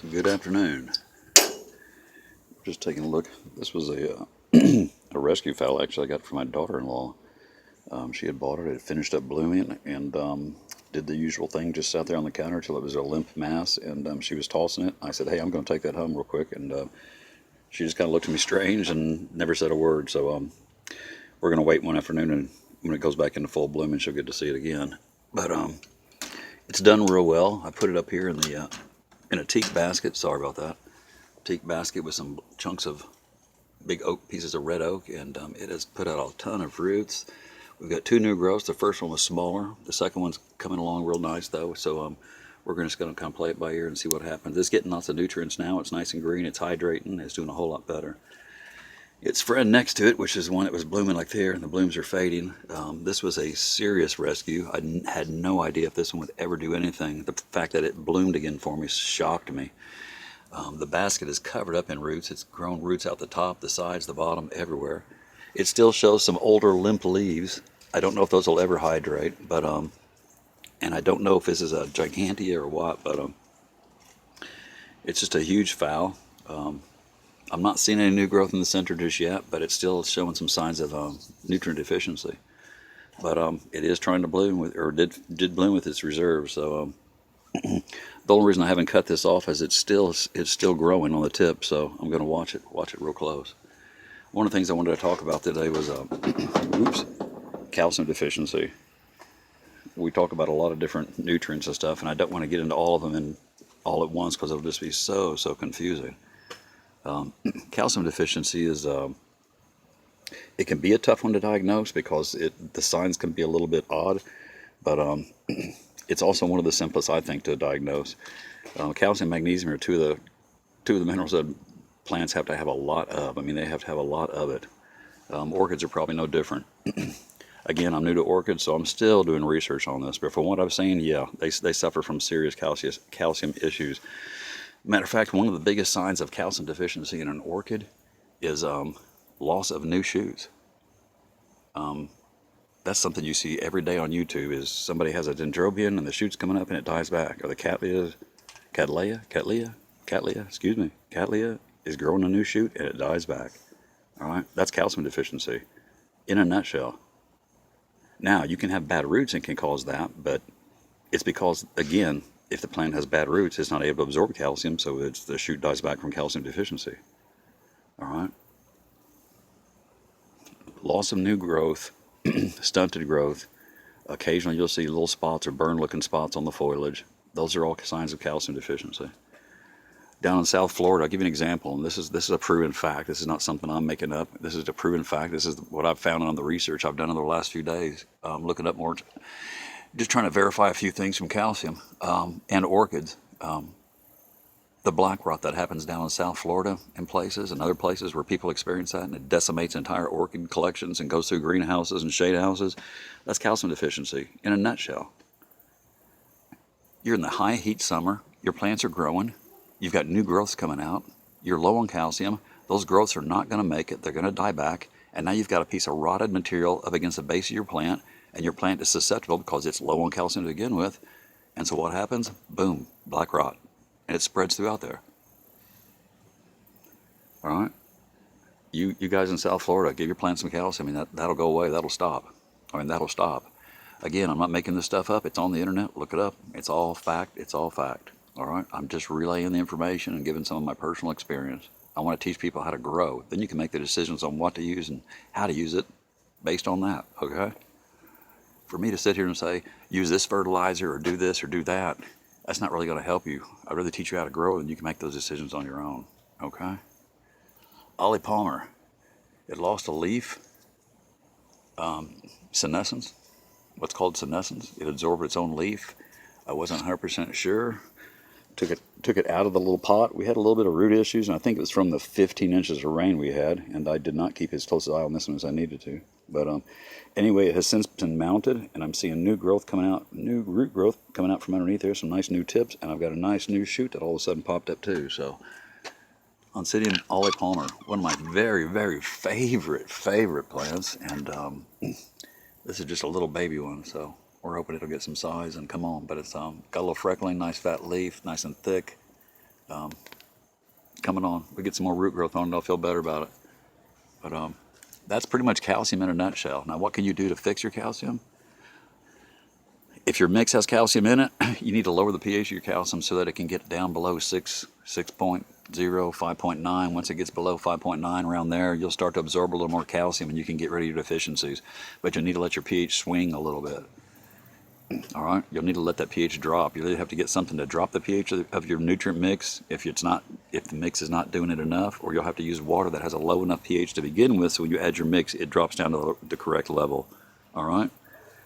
Good afternoon. Just taking a look. This was a a rescue fowl actually I got from my daughter-in-law. She had bought it. It finished up blooming and did the usual thing. Just sat there on the counter till it was a limp mass, and she was tossing it. I said, "Hey, I'm going to take that home real quick," and she just kind of looked at me strange and never said a word. So we're going to wait one afternoon, and when it goes back into full bloom, and she'll get to see it again. But it's done real well. I put it up here in a teak basket. Sorry about that. Teak basket with some chunks of big oak, pieces of red oak, and it has put out a ton of roots. We've got two new growths. The first one was smaller. The second one's coming along real nice though. So we're just going to kind of play it by ear and see what happens. It's getting lots of nutrients now. It's nice and green. It's hydrating. It's doing a whole lot better. Its friend next to it, which is one that was blooming like there, and the blooms are fading. This was a serious rescue. I had no idea if this one would ever do anything. The fact that it bloomed again for me shocked me. The basket is covered up in roots. It's grown roots out the top, the sides, the bottom, everywhere. It still shows some older limp leaves. I don't know if those will ever hydrate, but and I don't know if this is a gigantea or what, but it's just a huge fowl. I'm not seeing any new growth in the center just yet, but it's still showing some signs of nutrient deficiency. But it is trying to bloom with, or did bloom with its reserves. So the only reason I haven't cut this off is it's still growing on the tip. So I'm going to watch it real close. One of the things I wanted to talk about today was oops, calcium deficiency. We talk about a lot of different nutrients and stuff, and I don't want to get into all of them all at once because it'll just be so confusing. Calcium deficiency is it can be a tough one to diagnose because the signs can be a little bit odd, but it's also one of the simplest, I think, to diagnose. Calcium and magnesium are two of the minerals that plants have to have a lot of. I mean, they have to have a lot of it. Orchids are probably no different. Again, I'm new to orchids, so I'm still doing research on this. But from what I've seen, yeah, they suffer from serious calcium issues. Matter of fact, one of the biggest signs of calcium deficiency in an orchid is loss of new shoots. That's something you see every day on YouTube. Is somebody has a dendrobium and the shoot's coming up and it dies back, or the cattleya is growing a new shoot and it dies back. All right, that's calcium deficiency in a nutshell. Now, you can have bad roots and can cause that, but it's because, again, if the plant has bad roots, it's not able to absorb calcium, so the shoot dies back from calcium deficiency. All right. Loss of new growth, stunted growth. Occasionally you'll see little spots or burn-looking spots on the foliage. Those are all signs of calcium deficiency. Down in South Florida, I'll give you an example, and this is a proven fact. This is not something I'm making up. This is a proven fact. This is what I've found on the research I've done in the last few days, looking up more, just trying to verify a few things from calcium and orchids. The black rot that happens down in South Florida in places and other places where people experience that, and it decimates entire orchid collections and goes through greenhouses and shade houses, that's calcium deficiency in a nutshell. You're in the high heat summer, your plants are growing, you've got new growths coming out, you're low on calcium, those growths are not going to make it, they're going to die back, and now you've got a piece of rotted material up against the base of your plant, and your plant is susceptible because it's low on calcium to begin with, and so what happens? Boom, black rot, and it spreads throughout there. All right? You guys in South Florida, give your plants some calcium, and that'll go away, that'll stop. That'll stop. Again, I'm not making this stuff up. It's on the internet. Look it up. It's all fact. It's all fact. All right? I'm just relaying the information and giving some of my personal experience. I want to teach people how to grow. Then you can make the decisions on what to use and how to use it based on that. Okay? For me to sit here and say, use this fertilizer or do this or do that, that's not really going to help you. I'd rather teach you how to grow, and you can make those decisions on your own. Okay? Ollie Palmer. It lost a leaf. Senescence. What's called senescence. It absorbed its own leaf. I wasn't 100% sure. Took it out of the little pot. We had a little bit of root issues, and I think it was from the 15 inches of rain we had, and I did not keep as close an eye on this one as I needed to. But anyway, it has since been mounted, and I'm seeing new growth coming out, new root growth coming out from underneath there, some nice new tips, and I've got a nice new shoot that all of a sudden popped up too. So, Oncidium Ollie Palmer, one of my very, very favorite plants, and this is just a little baby one, so we're hoping it'll get some size and come on. But it's got a little freckling, nice fat leaf, nice and thick. coming on. We get some more root growth on it, I'll feel better about it. But that's pretty much calcium in a nutshell. Now, what can you do to fix your calcium? If your mix has calcium in it, you need to lower the pH of your calcium so that it can get down below 6.0, 5.9. Once it gets below 5.9, around there, you'll start to absorb a little more calcium and you can get rid of your deficiencies. But you'll need to let your pH swing a little bit. All right, you'll need to let that pH drop. You really have to get something to drop the pH of your nutrient mix if the mix is not doing it enough, or you'll have to use water that has a low enough pH to begin with, so when you add your mix, it drops down to the correct level. All right,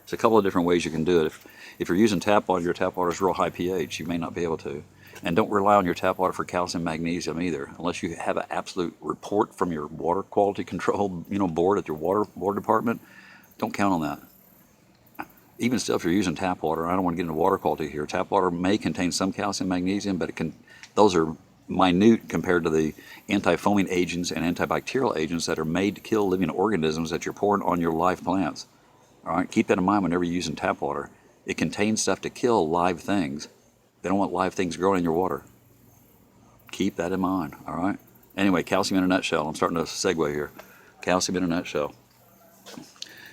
there's a couple of different ways you can do it. If you're using tap water, your tap water is real high pH, you may not be able to. And don't rely on your tap water for calcium, magnesium either, unless you have an absolute report from your water quality control, board at your water department. Don't count on that. Even still, if you're using tap water, I don't want to get into water quality here. Tap water may contain some calcium, magnesium, but those are minute compared to the anti-foaming agents and antibacterial agents that are made to kill living organisms that you're pouring on your live plants. All right, keep that in mind whenever you're using tap water. It contains stuff to kill live things. They don't want live things growing in your water. Keep that in mind, all right? Anyway, calcium in a nutshell. I'm starting to segue here. Calcium in a nutshell.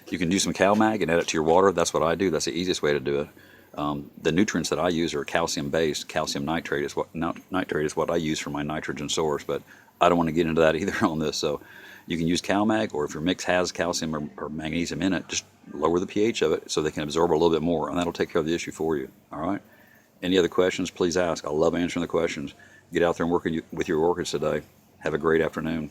You can do some CalMag and add it to your water. That's what I do. That's the easiest way to do it. The nutrients that I use are calcium-based. Calcium nitrate is what I use for my nitrogen source, but I don't want to get into that either on this. So you can use CalMag, or if your mix has calcium or magnesium in it, just lower the pH of it so they can absorb a little bit more, and that'll take care of the issue for you. All right? Any other questions, please ask. I love answering the questions. Get out there and work with your orchids today. Have a great afternoon.